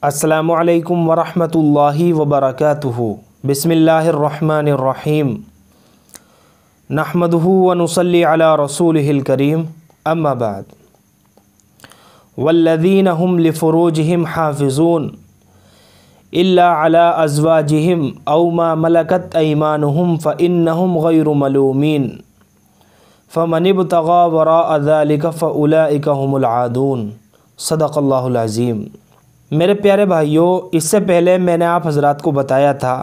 السلام علیکم ورحمۃ اللہ وبرکاتہ۔ بسم اللہ الرحمن الرحیم۔ نحمدہ ونصلی علی رسولہ الکریم، اما بعد۔ والذین هم لفروجہم حافظون الا علی ازواجہم او ما ملکت ایمانہم فانہم غیر ملومین فمن ابتغى وراء ذلک فاولئک هم العادون۔ صدق اللہ العظیم۔ میرے پیارے بھائیوں، اس سے پہلے میں نے آپ حضرات کو بتایا تھا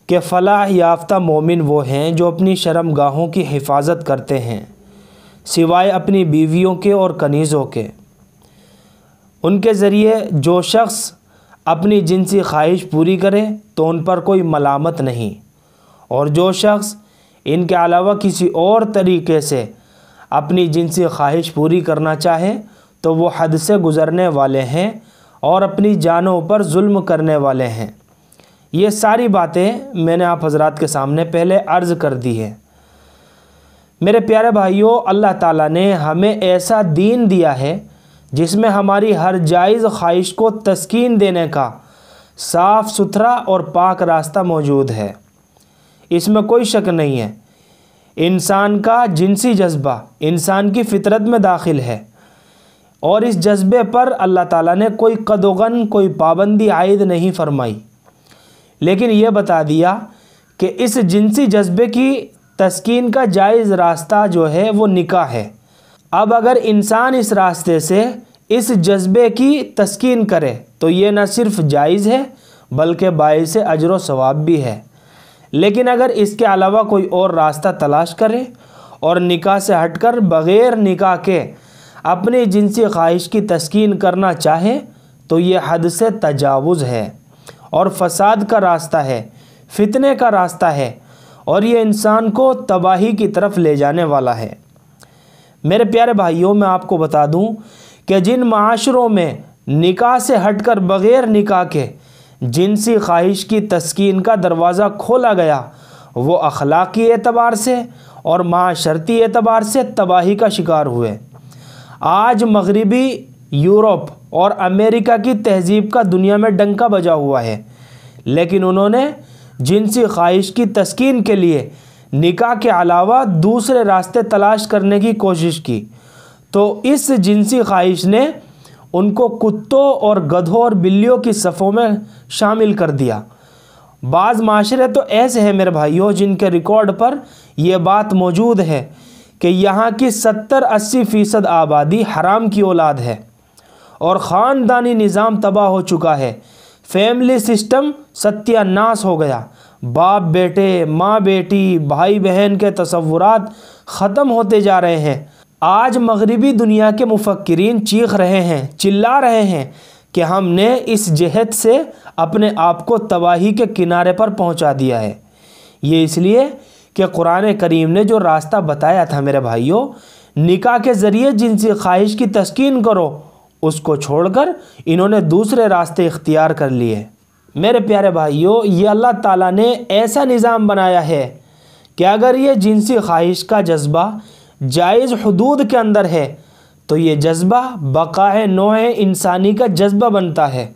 کہ فلاح یافتہ مومن وہ ہیں جو اپنی شرم گاہوں کی حفاظت کرتے ہیں سوائے اپنی بیویوں کے اور کنیزوں کے۔ ان کے ذریعے جو شخص اپنی جنسی خواہش پوری کرے تو ان پر کوئی ملامت نہیں، اور جو شخص ان کے علاوہ کسی اور طریقے سے اپنی جنسی خواہش پوری کرنا چاہے تو وہ حد سے گزرنے والے ہیں اور اپنی جانوں پر ظلم کرنے والے ہیں۔ یہ ساری باتیں میں نے آپ حضرات کے سامنے پہلے عرض کر دی ہے۔ میرے پیارے بھائیوں، اللہ تعالیٰ نے ہمیں ایسا دین دیا ہے جس میں ہماری ہر جائز خواہش کو تسکین دینے کا صاف ستھرا اور پاک راستہ موجود ہے۔ اس میں کوئی شک نہیں ہے۔ انسان کا جنسی جذبہ انسان کی فطرت میں داخل ہے، اور اس جذبے پر اللہ تعالیٰ نے کوئی قد و غن، کوئی پابندی عائد نہیں فرمائی، لیکن یہ بتا دیا کہ اس جنسی جذبے کی تسکین کا جائز راستہ جو ہے وہ نکاح ہے۔ اب اگر انسان اس راستے سے اس جذبے کی تسکین کرے تو یہ نہ صرف جائز ہے بلکہ باعث اجر و ثواب بھی ہے، لیکن اگر اس کے علاوہ کوئی اور راستہ تلاش کرے اور نکاح سے ہٹ کر بغیر نکاح کے اپنی جنسی خواہش کی تسکین کرنا چاہے تو یہ حد سے تجاوز ہے اور فساد کا راستہ ہے، فتنے کا راستہ ہے، اور یہ انسان کو تباہی کی طرف لے جانے والا ہے۔ میرے پیارے بھائیوں، میں آپ کو بتا دوں کہ جن معاشروں میں نکاح سے ہٹ کر بغیر نکاح کے جنسی خواہش کی تسکین کا دروازہ کھولا گیا وہ اخلاقی اعتبار سے اور معاشرتی اعتبار سے تباہی کا شکار ہوئے۔ آج مغربی یورپ اور امریکہ کی تہذیب کا دنیا میں ڈنکا بجا ہوا ہے، لیکن انہوں نے جنسی خواہش کی تسکین کے لیے نکاح کے علاوہ دوسرے راستے تلاش کرنے کی کوشش کی تو اس جنسی خواہش نے ان کو کتوں اور گدھوں اور بلیوں کی صفوں میں شامل کر دیا۔ بعض معاشرے تو ایسے ہیں میرے بھائیوں جن کے ریکارڈ پر یہ بات موجود ہے کہ یہاں کی 70-80% آبادی حرام کی اولاد ہے اور خاندانی نظام تباہ ہو چکا ہے، فیملی سسٹم ستیہ ناس ہو گیا، باپ بیٹے، ماں بیٹی، بھائی بہن کے تصورات ختم ہوتے جا رہے ہیں۔ آج مغربی دنیا کے مفکرین چیخ رہے ہیں، چلا رہے ہیں کہ ہم نے اس جہت سے اپنے آپ کو تباہی کے کنارے پر پہنچا دیا ہے۔ یہ اس لیے کہ قرآن کریم نے جو راستہ بتایا تھا میرے بھائیوں، نکاح کے ذریعے جنسی خواہش کی تسکین کرو، اس کو چھوڑ کر انہوں نے دوسرے راستے اختیار کر لیے۔ میرے پیارے بھائیوں، یہ اللہ تعالیٰ نے ایسا نظام بنایا ہے کہ اگر یہ جنسی خواہش کا جذبہ جائز حدود کے اندر ہے تو یہ جذبہ بقائے نوع انسانی کا جذبہ بنتا ہے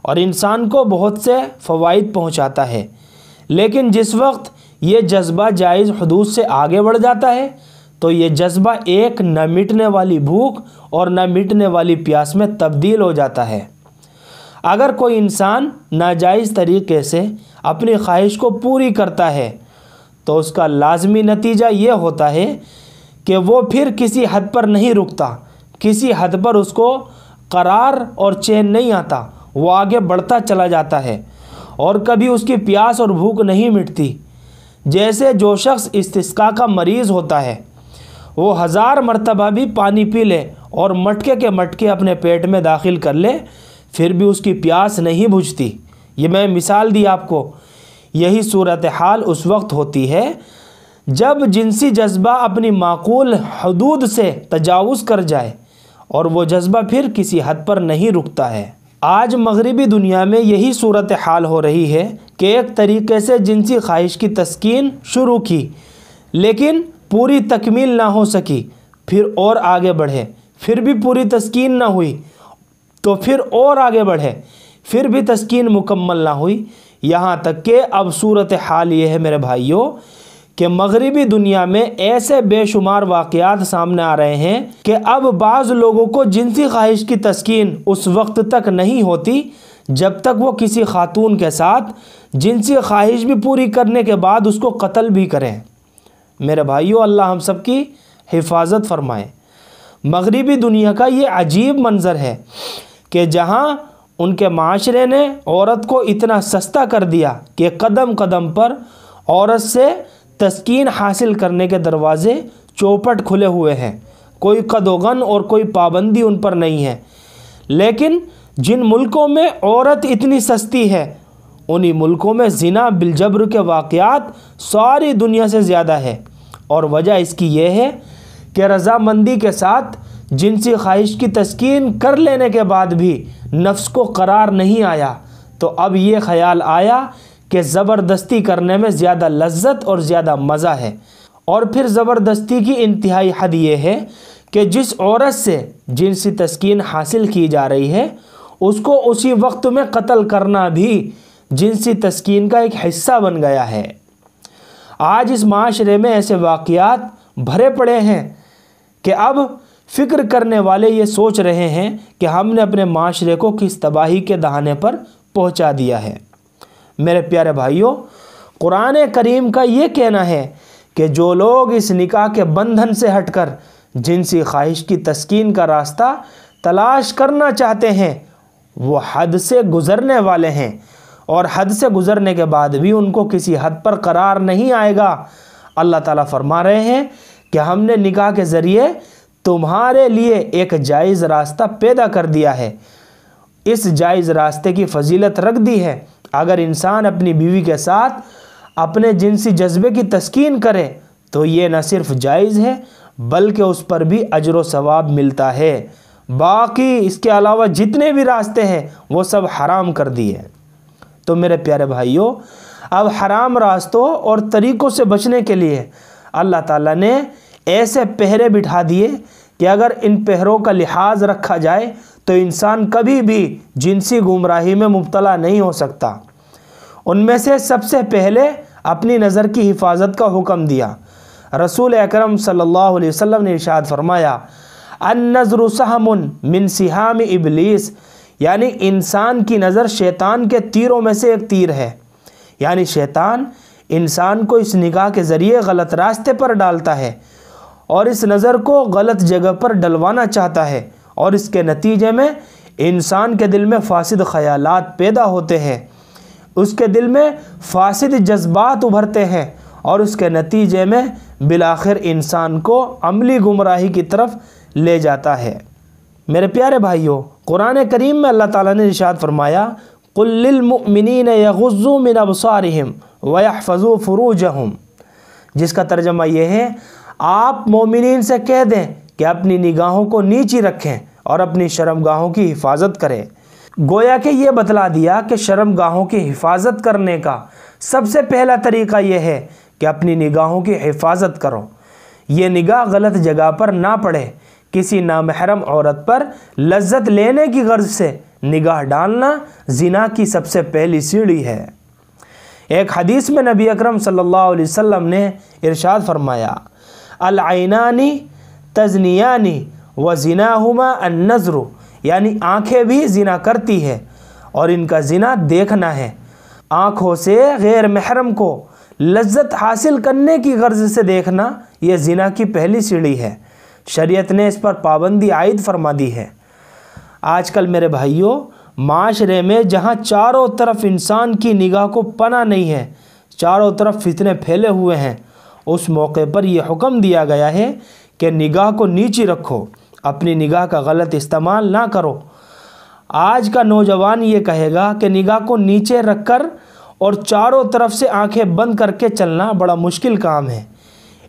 اور انسان کو بہت سے فوائد پہنچاتا ہے، لیکن جس وقت یہ جذبہ جائز حدود سے آگے بڑھ جاتا ہے تو یہ جذبہ ایک نہ مٹنے والی بھوک اور نہ مٹنے والی پیاس میں تبدیل ہو جاتا ہے۔ اگر کوئی انسان ناجائز طریقے سے اپنی خواہش کو پوری کرتا ہے تو اس کا لازمی نتیجہ یہ ہوتا ہے کہ وہ پھر کسی حد پر نہیں رکتا، کسی حد پر اس کو قرار اور چین نہیں آتا، وہ آگے بڑھتا چلا جاتا ہے اور کبھی اس کی پیاس اور بھوک نہیں مٹتی۔ جیسے جو شخص استسقاء کا مریض ہوتا ہے وہ 1000 مرتبہ بھی پانی پی لے اور مٹکے کے مٹکے اپنے پیٹ میں داخل کر لے پھر بھی اس کی پیاس نہیں بجھتی۔ یہ میں مثال دی آپ کو۔ یہی صورتحال اس وقت ہوتی ہے جب جنسی جذبہ اپنی معقول حدود سے تجاوز کر جائے اور وہ جذبہ پھر کسی حد پر نہیں رکتا ہے۔ آج مغربی دنیا میں یہی صورتحال ہو رہی ہے کہ ایک طریقے سے جنسی خواہش کی تسکین شروع کی لیکن پوری تکمیل نہ ہو سکی، پھر اور آگے بڑھے، پھر بھی پوری تسکین نہ ہوئی تو پھر اور آگے بڑھے، پھر بھی تسکین مکمل نہ ہوئی، یہاں تک کہ اب صورتحال یہ ہے میرے بھائیوں کہ مغربی دنیا میں ایسے بے شمار واقعات سامنے آ رہے ہیں کہ اب بعض لوگوں کو جنسی خواہش کی تسکین اس وقت تک نہیں ہوتی جب تک وہ کسی خاتون کے ساتھ جنسی خواہش بھی پوری کرنے کے بعد اس کو قتل بھی کریں۔ میرے بھائیوں، اللہ ہم سب کی حفاظت فرمائے۔ مغربی دنیا کا یہ عجیب منظر ہے کہ جہاں ان کے معاشرے نے عورت کو اتنا سستا کر دیا کہ قدم قدم پر عورت سے تسکین حاصل کرنے کے دروازے چوپٹ کھلے ہوئے ہیں، کوئی قدوغن اور کوئی پابندی ان پر نہیں ہے، لیکن جن ملکوں میں عورت اتنی سستی ہے انہی ملکوں میں زنا بالجبر کے واقعات ساری دنیا سے زیادہ ہے، اور وجہ اس کی یہ ہے کہ رضامندی کے ساتھ جنسی خواہش کی تسکین کر لینے کے بعد بھی نفس کو قرار نہیں آیا، تو اب یہ خیال آیا کہ زبردستی کرنے میں زیادہ لذت اور زیادہ مزہ ہے۔ اور پھر زبردستی کی انتہائی حد یہ ہے کہ جس عورت سے جنسی تسکین حاصل کی جا رہی ہے اس کو اسی وقت میں قتل کرنا بھی جنسی تسکین کا ایک حصہ بن گیا ہے۔ آج اس معاشرے میں ایسے واقعات بھرے پڑے ہیں کہ اب فکر کرنے والے یہ سوچ رہے ہیں کہ ہم نے اپنے معاشرے کو کس تباہی کے دہانے پر پہنچا دیا ہے۔ میرے پیارے بھائیوں، قرآن کریم کا یہ کہنا ہے کہ جو لوگ اس نکاح کے بندھن سے ہٹ کر جنسی خواہش کی تسکین کا راستہ تلاش کرنا چاہتے ہیں وہ حد سے گزرنے والے ہیں، اور حد سے گزرنے کے بعد بھی ان کو کسی حد پر قرار نہیں آئے گا۔ اللہ تعالیٰ فرما رہے ہیں کہ ہم نے نکاح کے ذریعے تمہارے لیے ایک جائز راستہ پیدا کر دیا ہے، اس جائز راستے کی فضیلت رکھ دی ہے۔ اگر انسان اپنی بیوی کے ساتھ اپنے جنسی جذبے کی تسکین کرے تو یہ نہ صرف جائز ہے بلکہ اس پر بھی اجر و ثواب ملتا ہے، باقی اس کے علاوہ جتنے بھی راستے ہیں وہ سب حرام کر دیے۔ تو میرے پیارے بھائیوں، اب حرام راستوں اور طریقوں سے بچنے کے لیے اللہ تعالیٰ نے ایسے پہرے بٹھا دیے کہ اگر ان پہروں کا لحاظ رکھا جائے تو انسان کبھی بھی جنسی گمراہی میں مبتلا نہیں ہو سکتا۔ ان میں سے سب سے پہلے اپنی نظر کی حفاظت کا حکم دیا۔ رسول اکرم صلی اللہ علیہ وسلم نے ارشاد فرمایا، النظر سہم من سہام ابلیس، یعنی انسان کی نظر شیطان کے تیروں میں سے ایک تیر ہے۔ یعنی شیطان انسان کو اس نکاح کے ذریعے غلط راستے پر ڈالتا ہے اور اس نظر کو غلط جگہ پر ڈلوانا چاہتا ہے، اور اس کے نتیجے میں انسان کے دل میں فاسد خیالات پیدا ہوتے ہیں، اس کے دل میں فاسد جذبات ابھرتے ہیں، اور اس کے نتیجے میں بالآخر انسان کو عملی گمراہی کی طرف لے جاتا ہے۔ میرے پیارے بھائیوں، قرآن کریم میں اللہ تعالیٰ نے ارشاد فرمایا، قُل لِّلْمُؤْمِنِينَ يَغُضُّوا مِنْ أَبْصَارِهِمْ وَيَحْفَظُوا فُرُوجَهُمْ، جس کا ترجمہ یہ ہے، آپ مومنین سے کہہ دیں کہ اپنی نگاہوں کو نیچی رکھیں اور اپنی شرمگاہوں کی حفاظت کریں۔ گویا کہ یہ بتلا دیا کہ شرمگاہوں کی حفاظت کرنے کا سب سے پہلا طریقہ یہ ہے کہ اپنی نگاہوں کی حفاظت کرو۔ یہ نگاہ غلط جگہ پر نہ پڑے، کسی نامحرم عورت پر لذت لینے کی غرض سے نگاہ ڈالنا زنا کی سب سے پہلی سیڑھی ہے۔ ایک حدیث میں نبی اکرم صلی اللہ علیہ وسلم نے ارشاد فرمایا، العینانی تزنیانی وزناہما النظر، یعنی آنکھیں بھی زنا کرتی ہے اور ان کا زنا دیکھنا ہے۔ آنکھوں سے غیر محرم کو لذت حاصل کرنے کی غرض سے دیکھنا یہ زنا کی پہلی سیڑھی ہے۔ شریعت نے اس پر پابندی عائد فرما دی ہے۔ آج کل میرے بھائیوں، معاشرے میں جہاں چاروں طرف انسان کی نگاہ کو پناہ نہیں ہے، چاروں طرف فتنے پھیلے ہوئے ہیں، اس موقع پر یہ حکم دیا گیا ہے کہ نگاہ کو نیچی رکھو، اپنی نگاہ کا غلط استعمال نہ کرو۔ آج کا نوجوان یہ کہے گا کہ نگاہ کو نیچے رکھ کر اور چاروں طرف سے آنکھیں بند کر کے چلنا بڑا مشکل کام ہے،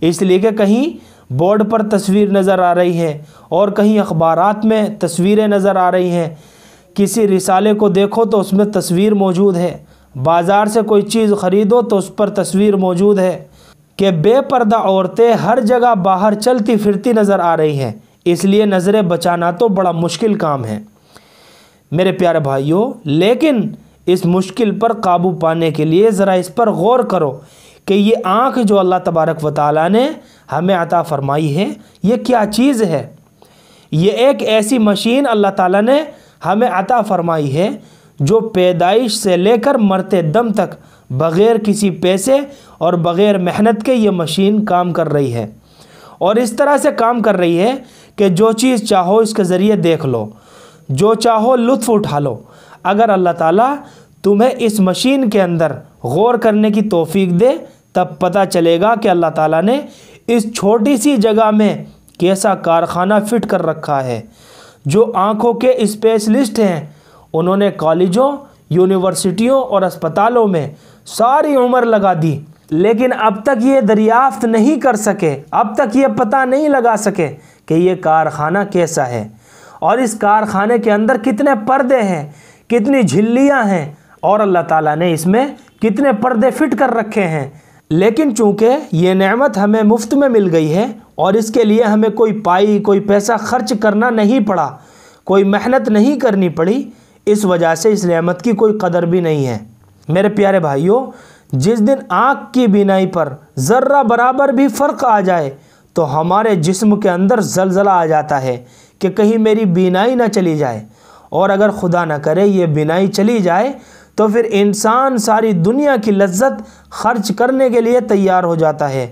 اس لیے کہ کہیں بورڈ پر تصویر نظر آ رہی ہے اور کہیں اخبارات میں تصویریں نظر آ رہی ہیں، کسی رسالے کو دیکھو تو اس میں تصویر موجود ہے، بازار سے کوئی چیز خریدو تو اس پر تصویر موجود ہے، کہ بے پردہ عورتیں ہر جگہ باہر چلتی پھرتی نظر آ رہی ہیں، اس لیے نظریں بچانا تو بڑا مشکل کام ہے۔ میرے پیارے بھائیوں، لیکن اس مشکل پر قابو پانے کے لیے ذرا اس پر غور کرو کہ یہ آنکھ جو اللہ تبارک و تعالیٰ نے ہمیں عطا فرمائی ہے یہ کیا چیز ہے۔ یہ ایک ایسی مشین اللہ تعالیٰ نے ہمیں عطا فرمائی ہے جو پیدائش سے لے کر مرتے دم تک بغیر کسی پیسے اور بغیر محنت کے یہ مشین کام کر رہی ہے، اور اس طرح سے کام کر رہی ہے کہ جو چیز چاہو اس کے ذریعے دیکھ لو، جو چاہو لطف اٹھا لو۔ اگر اللہ تعالیٰ تمہیں اس مشین کے اندر غور کرنے کی توفیق دے تب پتہ چلے گا کہ اللہ تعالیٰ نے اس چھوٹی سی جگہ میں کیسا کارخانہ فٹ کر رکھا ہے۔ جو آنکھوں کے اسپیشلسٹ ہیں انہوں نے کالجوں، یونیورسٹیوں اور اسپتالوں میں ساری عمر لگا دی، لیکن اب تک یہ دریافت نہیں کر سکے، اب تک یہ پتہ نہیں لگا سکے کہ یہ کارخانہ کیسا ہے، اور اس کارخانے کے اندر کتنے پردے ہیں، کتنی جھلیاں ہیں، اور اللہ تعالیٰ نے اس میں کتنے پردے فٹ کر رکھے ہیں۔ لیکن چونکہ یہ نعمت ہمیں مفت میں مل گئی ہے اور اس کے لیے ہمیں کوئی پیسہ خرچ کرنا نہیں پڑا، کوئی محنت نہیں کرنی پڑی، اس وجہ سے اس نعمت کی کوئی قدر بھی نہیں ہے۔ میرے پیارے بھائیوں، جس دن آنکھ کی بینائی پر ذرہ برابر بھی فرق آ جائے تو ہمارے جسم کے اندر زلزلہ آ جاتا ہے کہ کہیں میری بینائی نہ چلی جائے، اور اگر خدا نہ کرے یہ بینائی چلی جائے تو پھر انسان ساری دنیا کی لذت خرچ کرنے کے لیے تیار ہو جاتا ہے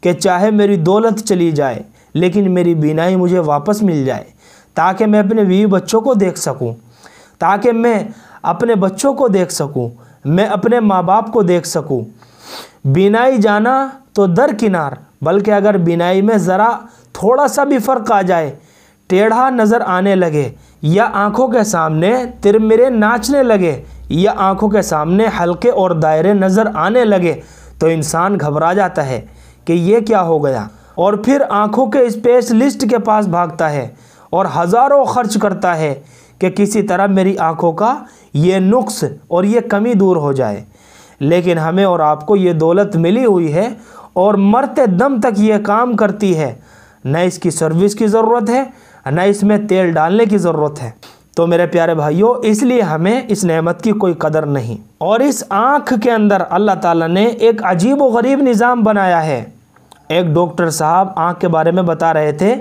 کہ چاہے میری دولت چلی جائے لیکن میری بینائی مجھے واپس مل جائے، تاکہ میں اپنے بیوی بچوں کو دیکھ سکوں، تاکہ میں اپنے بچوں کو دیکھ سکوں، میں اپنے ماں باپ کو دیکھ سکوں۔ بینائی جانا تو درکنار، بلکہ اگر بینائی میں ذرا تھوڑا سا بھی فرق آ جائے، ٹیڑھا نظر آنے لگے، یا آنکھوں کے سامنے ترمرے ناچنے لگے، یا آنکھوں کے سامنے حلقے اور دائرے نظر آنے لگے تو انسان گھبرا جاتا ہے کہ یہ کیا ہو گیا، اور پھر آنکھوں کے اسپیشلسٹ کے پاس بھاگتا ہے اور ہزاروں خرچ کرتا ہے کہ کسی طرح میری آنکھوں کا یہ نقص اور یہ کمی دور ہو جائے۔ لیکن ہمیں اور آپ کو یہ دولت ملی ہوئی ہے اور مرتے دم تک یہ کام کرتی ہے، نہ اس کی سروس کی ضرورت ہے، نہ اس میں تیل ڈالنے کی ضرورت ہے۔ تو میرے پیارے بھائیوں، اس لیے ہمیں اس نعمت کی کوئی قدر نہیں۔ اور اس آنکھ کے اندر اللہ تعالیٰ نے ایک عجیب و غریب نظام بنایا ہے۔ ایک ڈاکٹر صاحب آنکھ کے بارے میں بتا رہے تھے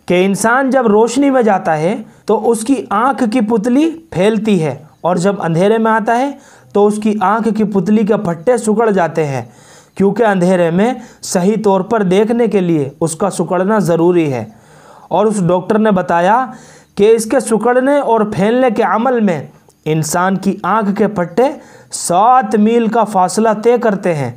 کہ انسان جب روشنی میں جاتا ہے تو اس کی آنکھ کی پتلی پھیلتی ہے، اور جب اندھیرے میں آتا ہے تو اس کی آنکھ کی پتلی کے پھٹے سکڑ جاتے ہیں، کیونکہ اندھیرے میں صحیح طور پر دیکھنے کے لیے اس کا سکڑنا ضروری ہے۔ اور اس ڈاکٹر نے بتایا کہ اس کے سکڑنے اور پھیلنے کے عمل میں انسان کی آنکھ کے پٹے 7 میل کا فاصلہ طے کرتے ہیں،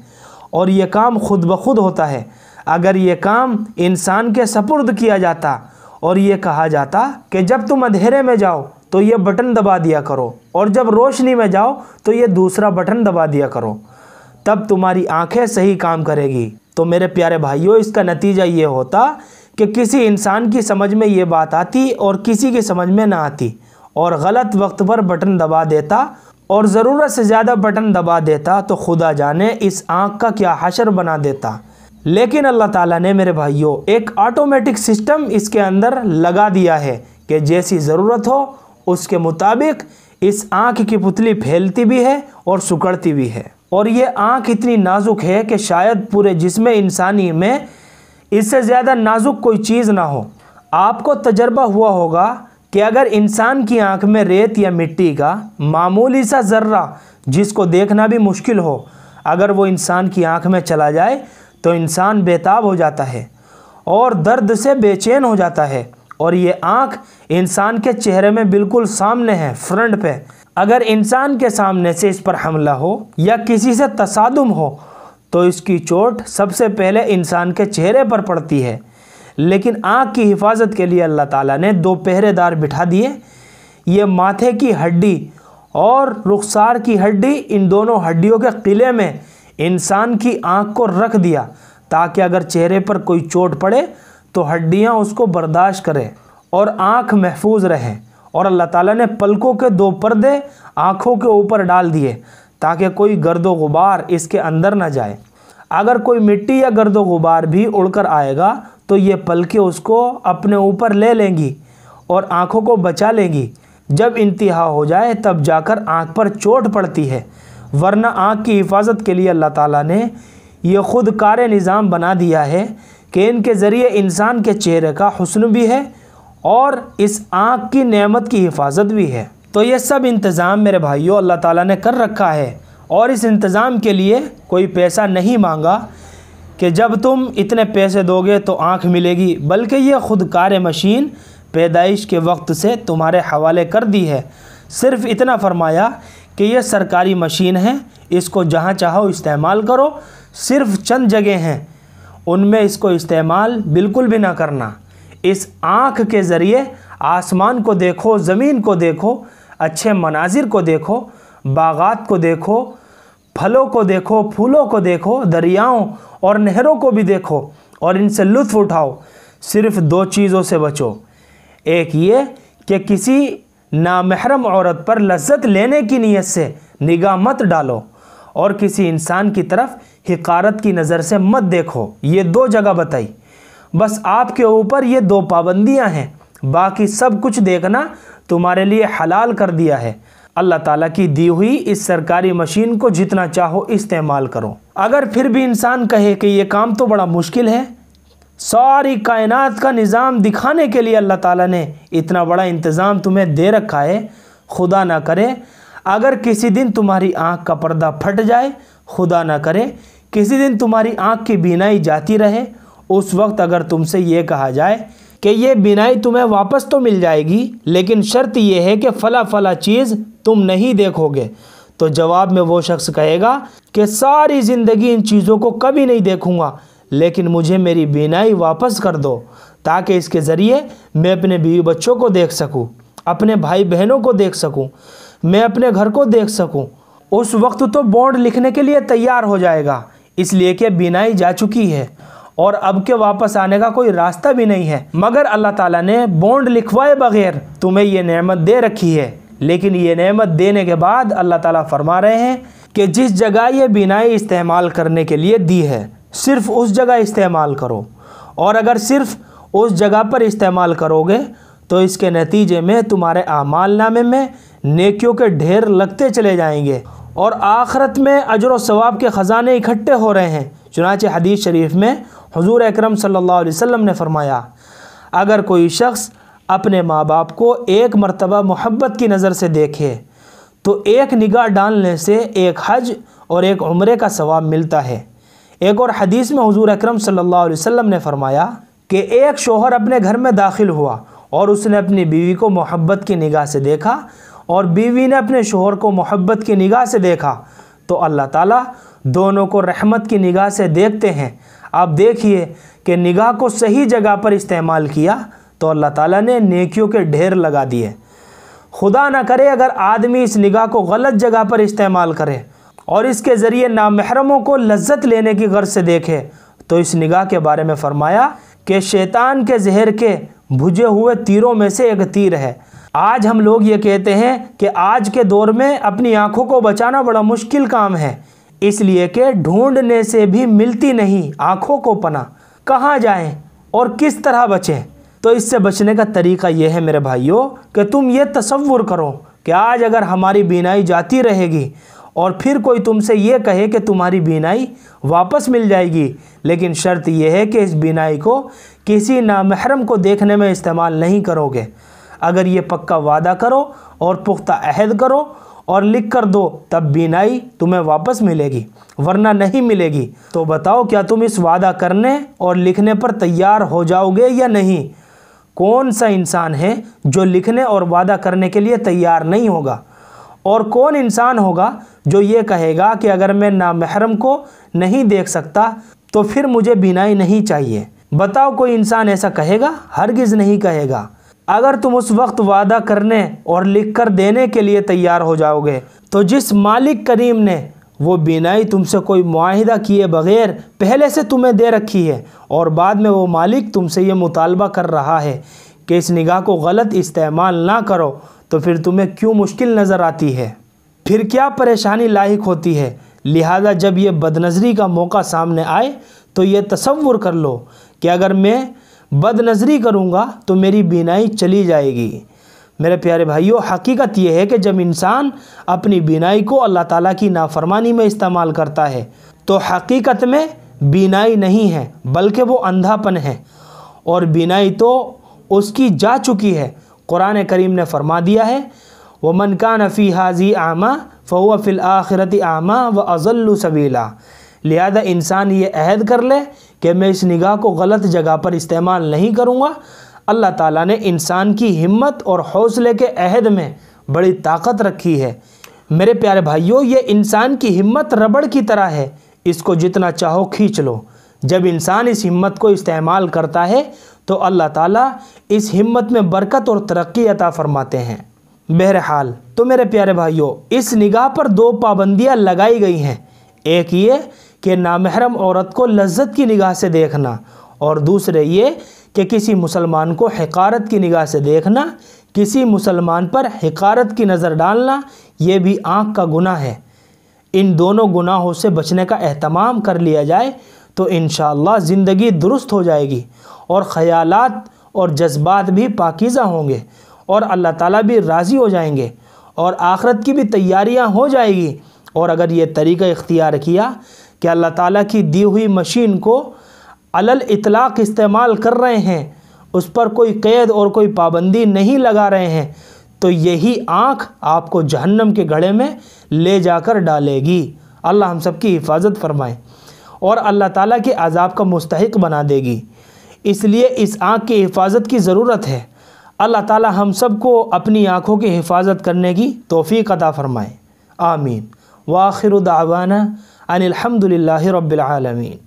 اور یہ کام خود بخود ہوتا ہے۔ اگر یہ کام انسان کے سپرد کیا جاتا اور یہ کہا جاتا کہ جب تم اندھیرے میں جاؤ تو یہ بٹن دبا دیا کرو، اور جب روشنی میں جاؤ تو یہ دوسرا بٹن دبا دیا کرو، تب تمہاری آنکھیں صحیح کام کرے گی، تو میرے پیارے بھائیوں اس کا نتیجہ یہ ہوتا کہ کسی انسان کی سمجھ میں یہ بات آتی اور کسی کی سمجھ میں نہ آتی، اور غلط وقت پر بٹن دبا دیتا اور ضرورت سے زیادہ بٹن دبا دیتا تو خدا جانے اس آنکھ کا کیا حشر بنا دیتا۔ لیکن اللہ تعالیٰ نے میرے بھائیوں ایک آٹومیٹک سسٹم اس کے اندر لگا دیا ہے کہ جیسی ضرورت ہو اس کے مطابق اس آنکھ کی پتلی پھیلتی بھی ہے اور سکڑتی بھی ہے۔ اور یہ آنکھ اتنی نازک ہے کہ شاید پورے جسم انسانی میں اس سے زیادہ نازک کوئی چیز نہ ہو۔ آپ کو تجربہ ہوا ہوگا کہ اگر انسان کی آنکھ میں ریت یا مٹی کا معمولی سا ذرہ جس کو دیکھنا بھی مشکل ہو، اگر وہ انسان کی آنکھ میں چلا جائے تو انسان بے تاب ہو جاتا ہے اور درد سے بے چین ہو جاتا ہے۔ اور یہ آنکھ انسان کے چہرے میں بالکل سامنے ہے، فرنٹ پہ۔ اگر انسان کے سامنے سے اس پر حملہ ہو یا کسی سے تصادم ہو تو اس کی چوٹ سب سے پہلے انسان کے چہرے پر پڑتی ہے۔ لیکن آنکھ کی حفاظت کے لیے اللہ تعالیٰ نے 2 پہرے دار بٹھا دیے۔ یہ ماتھے کی ہڈی اور رخسار کی ہڈی، ان دونوں ہڈیوں کے قلعے میں انسان کی آنکھ کو رکھ دیا تاکہ اگر چہرے پر کوئی چوٹ پڑے تو ہڈیاں اس کو برداشت کریں اور آنکھ محفوظ رہے۔ اور اللہ تعالیٰ نے پلکوں کے 2 پردے آنکھوں کے اوپر ڈال دیے تاکہ کوئی گرد و غبار اس کے اندر نہ جائے۔ اگر کوئی مٹی یا گرد و غبار بھی اڑ کر آئے گا تو یہ پلکیں اس کو اپنے اوپر لے لیں گی اور آنکھوں کو بچا لیں گی۔ جب انتہا ہو جائے تب جا کر آنکھ پر چوٹ پڑتی ہے، ورنہ آنکھ کی حفاظت کے لیے اللہ تعالیٰ نے یہ خود کار نظام بنا دیا ہے کہ ان کے ذریعے انسان کے چہرے کا حسن بھی ہے اور اس آنکھ کی نعمت کی حفاظت بھی ہے۔ تو یہ سب انتظام میرے بھائیوں اللہ تعالیٰ نے کر رکھا ہے، اور اس انتظام کے لیے کوئی پیسہ نہیں مانگا کہ جب تم اتنے پیسے دو گے تو آنکھ ملے گی، بلکہ یہ خود کار مشین پیدائش کے وقت سے تمہارے حوالے کر دی ہے۔ صرف اتنا فرمایا کہ یہ سرکاری مشین ہے، اس کو جہاں چاہو استعمال کرو، صرف چند جگہ ہیں ان میں اس کو استعمال بالکل بھی نہ کرنا۔ اس آنکھ کے ذریعے آسمان کو دیکھو، زمین کو دیکھو، اچھے مناظر کو دیکھو، باغات کو دیکھو، پھلوں کو دیکھو، پھولوں کو دیکھو، دریاؤں اور نہروں کو بھی دیکھو اور ان سے لطف اٹھاؤ۔ صرف دو چیزوں سے بچو، ایک یہ کہ کسی نامحرم عورت پر لذت لینے کی نیت سے نگاہ مت ڈالو، اور کسی انسان کی طرف حقارت کی نظر سے مت دیکھو۔ یہ دو جگہ بتائی، بس آپ کے اوپر یہ دو پابندیاں ہیں، باقی سب کچھ دیکھنا تمہارے لیے حلال کر دیا ہے۔ اللہ تعالیٰ کی دی ہوئی اس سرکاری مشین کو جتنا چاہو استعمال کرو۔ اگر پھر بھی انسان کہے کہ یہ کام تو بڑا مشکل ہے، ساری کائنات کا نظام دکھانے کے لیے اللہ تعالیٰ نے اتنا بڑا انتظام تمہیں دے رکھا ہے، خدا نہ کرے اگر کسی دن تمہاری آنکھ کا پردہ پھٹ جائے، خدا نہ کرے کسی دن تمہاری آنکھ کی بینائی جاتی رہے، اس وقت اگر تم سے یہ کہا جائے کہ یہ بینائی تمہیں واپس تو مل جائے گی لیکن شرط یہ ہے کہ فلاں فلاں چیز تم نہیں دیکھو گے، تو جواب میں وہ شخص کہے گا کہ ساری زندگی ان چیزوں کو کبھی نہیں دیکھوں گا، لیکن مجھے میری بینائی واپس کر دو تاکہ اس کے ذریعے میں اپنے بیوی بچوں کو دیکھ سکوں، اپنے بھائی بہنوں کو دیکھ سکوں، میں اپنے گھر کو دیکھ سکوں۔ اس وقت تو بانڈ لکھنے کے لیے تیار ہو جائے گا، اس لیے کہ بینائی جا چکی ہے اور اب کے واپس آنے کا کوئی راستہ بھی نہیں ہے۔ مگر اللہ تعالیٰ نے بانڈ لکھوائے بغیر تمہیں یہ نعمت دے رکھی ہے، لیکن یہ نعمت دینے کے بعد اللہ تعالیٰ فرما رہے ہیں کہ جس جگہ یہ بینائی استعمال کرنے کے لیے دی ہے صرف اس جگہ استعمال کرو، اور اگر صرف اس جگہ پر استعمال کرو گے تو اس کے نتیجے میں تمہارے اعمال نامے میں نیکیوں کے ڈھیر لگتے چلے جائیں گے اور آخرت میں اجر و ثواب کے خزانے اکٹھے ہو رہے ہیں۔ چنانچہ حدیث شریف میں حضور اکرم صلی اللہ علیہ وسلم نے فرمایا، اگر کوئی شخص اپنے ماں باپ کو ایک مرتبہ محبت کی نظر سے دیکھے تو ایک نگاہ ڈالنے سے ایک حج اور ایک عمرے کا ثواب ملتا ہے۔ ایک اور حدیث میں حضور اکرم صلی اللہ علیہ وسلم نے فرمایا کہ ایک شوہر اپنے گھر میں داخل ہوا اور اس نے اپنی بیوی کو محبت کی نگاہ سے دیکھا اور بیوی نے اپنے شوہر کو محبت کی نگاہ سے دیکھا تو اللہ تعالیٰ دونوں کو رحمت کی نگاہ سے دیکھتے ہیں۔ آپ دیکھیے کہ نگاہ کو صحیح جگہ پر استعمال کیا تو اللہ تعالیٰ نے نیکیوں کے ڈھیر لگا دیے۔ خدا نہ کرے اگر آدمی اس نگاہ کو غلط جگہ پر استعمال کرے اور اس کے ذریعے نامحرموں کو لذت لینے کی غرض سے دیکھے تو اس نگاہ کے بارے میں فرمایا کہ شیطان کے زہر کے بھجے ہوئے تیروں میں سے ایک تیر ہے۔ آج ہم لوگ یہ کہتے ہیں کہ آج کے دور میں اپنی آنکھوں کو بچانا بڑا مشکل کام ہے، اس لیے کہ ڈھونڈنے سے بھی ملتی نہیں آنکھوں کو پناہ، کہاں جائیں اور کس طرح بچیں؟ تو اس سے بچنے کا طریقہ یہ ہے میرے بھائیوں کہ تم یہ تصور کرو کہ آج اگر ہماری بینائی جاتی رہے گی اور پھر کوئی تم سے یہ کہے کہ تمہاری بینائی واپس مل جائے گی، لیکن شرط یہ ہے کہ اس بینائی کو کسی نامحرم کو دیکھنے میں استعمال نہیں کرو گے۔ اگر یہ پکا وعدہ کرو اور پختہ عہد کرو اور لکھ کر دو تب بینائی تمہیں واپس ملے گی، ورنہ نہیں ملے گی۔ تو بتاؤ کیا تم اس وعدہ کرنے اور لکھنے پر تیار ہو جاؤ گے یا نہیں؟ کون سا انسان ہے جو لکھنے اور وعدہ کرنے کے لیے تیار نہیں ہوگا؟ اور کون انسان ہوگا جو یہ کہے گا کہ اگر میں نامحرم کو نہیں دیکھ سکتا تو پھر مجھے بینائی نہیں چاہیے؟ بتاؤ کوئی انسان ایسا کہے گا؟ ہرگز نہیں کہے گا۔ اگر تم اس وقت وعدہ کرنے اور لکھ کر دینے کے لیے تیار ہو جاؤ گے تو جس مالک کریم نے وہ بینائی تم سے کوئی معاہدہ کیے بغیر پہلے سے تمہیں دے رکھی ہے اور بعد میں وہ مالک تم سے یہ مطالبہ کر رہا ہے کہ اس نگاہ کو غلط استعمال نہ کرو، تو پھر تمہیں کیوں مشکل نظر آتی ہے؟ پھر کیا پریشانی لاحق ہوتی ہے؟ لہذا جب یہ بدنظری کا موقع سامنے آئے تو یہ تصور کر لو کہ اگر میں بد نظری کروں گا تو میری بینائی چلی جائے گی، میرے پیارے بھائیوں، حقیقت یہ ہے کہ جب انسان اپنی بینائی کو اللہ تعالیٰ کی نافرمانی میں استعمال کرتا ہے تو حقیقت میں بینائی نہیں ہے بلکہ وہ اندھا پن ہے، اور بینائی تو اس کی جا چکی ہے۔ قرآن کریم نے فرما دیا ہے وَمَنْ كَانَ فِي هَذِهِ أَعْمَى فَهُوَ فِي الْآخِرَةِ أَعْمَى وَأَضَلُّ سَبِيلًا۔ لہذا انسان یہ عہد کر لے کہ میں اس نگاہ کو غلط جگہ پر استعمال نہیں کروں گا۔ اللہ تعالیٰ نے انسان کی ہمت اور حوصلے کے عہد میں بڑی طاقت رکھی ہے۔ میرے پیارے بھائیوں، یہ انسان کی ہمت ربڑ کی طرح ہے، اس کو جتنا چاہو کھینچ لو۔ جب انسان اس ہمت کو استعمال کرتا ہے تو اللہ تعالیٰ اس ہمت میں برکت اور ترقی عطا فرماتے ہیں۔ بہرحال تو میرے پیارے بھائیوں، اس نگاہ پر دو پابندیاں لگائی گئی ہیں، ایک یہ کہ نامحرم عورت کو لذت کی نگاہ سے دیکھنا، اور دوسرے یہ کہ کسی مسلمان کو حقارت کی نگاہ سے دیکھنا، کسی مسلمان پر حقارت کی نظر ڈالنا، یہ بھی آنکھ کا گناہ ہے۔ ان دونوں گناہوں سے بچنے کا اہتمام کر لیا جائے تو انشاءاللہ زندگی درست ہو جائے گی، اور خیالات اور جذبات بھی پاکیزہ ہوں گے، اور اللہ تعالیٰ بھی راضی ہو جائیں گے، اور آخرت کی بھی تیاریاں ہو جائے گی۔ اور اگر یہ طریقہ اختیار کیا کہ اللہ تعالیٰ کی دی ہوئی مشین کو علل اطلاق استعمال کر رہے ہیں، اس پر کوئی قید اور کوئی پابندی نہیں لگا رہے ہیں، تو یہی آنکھ آپ کو جہنم کے گڑھے میں لے جا کر ڈالے گی۔ اللہ ہم سب کی حفاظت فرمائے، اور اللہ تعالیٰ کے عذاب کا مستحق بنا دے گی۔ اس لیے اس آنکھ کی حفاظت کی ضرورت ہے۔ اللہ تعالیٰ ہم سب کو اپنی آنکھوں کی حفاظت کرنے کی توفیق عطا فرمائے، آمین۔ وآخر دعوانا ان الحمد للہ رب العالمین۔